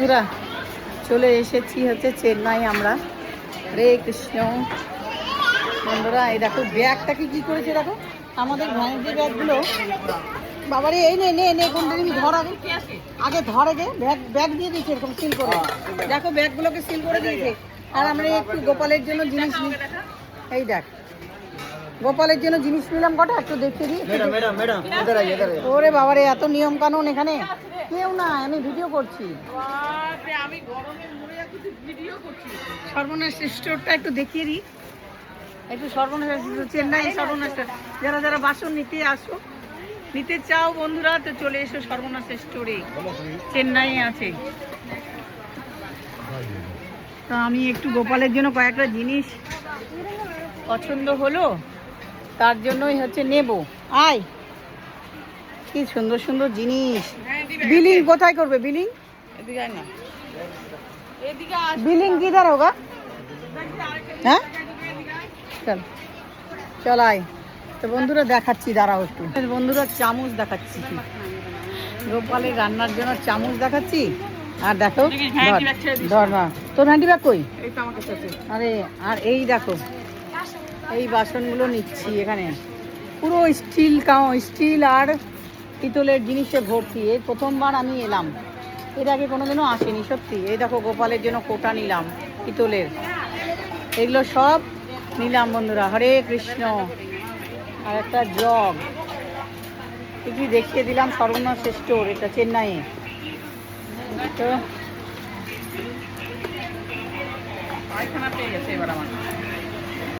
বন্ধুরা চলে এসেছি হচ্ছে চেন্নাই আমরা। হরে কৃষ্ণ। বন্ধুরা এই দেখো ব্যাগটাকে কি করেছে দেখো, আমাদের ভ্যানিটি ব্যাগগুলো। বাবারে এই নে নে নে কোনটা নিবি, ধর আগে, আগে ধর আগে। ব্যাগ দিয়ে দিয়েছে এরকম সিল করে, দেখো ব্যাগগুলোকে সিল করে দিয়েছে। আর আমরা একটু গোপালের জন্য জিনিস নিই। এই দেখ গোপালের জন্য জিনিস নিলাম কটা, একটু দেখিয়ে দিই। ওরে বাবারে এত নিয়ম কানুন এখানে। কেউ না, আমি ভিডিও করছি। সর্বনাশ স্টোরটা একটু দেখিয়ে দিই, একটু সর্বনাশ চেন্নাই সর্বনাশ। যারা যারা বাসন নিতে আসো, নিতে চাও বন্ধুরা, তো চলে এসো সর্বনাশ স্টোরে, চেন্নাই আছে। তো আমি একটু গোপালের জন্য কয়েকটা জিনিস পছন্দ হলো, তার জন্যই হচ্ছে নেব। আয়, কি সুন্দর সুন্দর জিনিস। বিলিং কোথায় করবে? বিলিং বিলিং কিধার হোগা? হ্যাঁ চল চল আয়। তো বন্ধুরা দেখাচ্ছি, দাঁড়াও একটু। বন্ধুরা চামচ দেখাচ্ছি, গোপালের রান্নার জন্য চামচ দেখাচ্ছি। আর দেখো ধর না, তোর হ্যান্ডি ব্যাগ কই? আরে আর এই দেখো এই বাসনগুলো নিচ্ছি এখানে, পুরো স্টিল আর পিতলের জিনিসে ভর্তি। এই প্রথমবার আমি এলাম, এর আগে কোনোদিনও আসেনি সত্যি। এই দেখো গোপালের জন্য কোটা নিলাম পিতলের, এগুলো সব নিলাম বন্ধুরা। হরে কৃষ্ণ। আর একটা জগ কি দেখিয়ে দিলাম, সর্বনাশ স্টোর, এটা চেন্নাইয়ে। তো পায়খানা পেয়ে গেছে এবার আমার।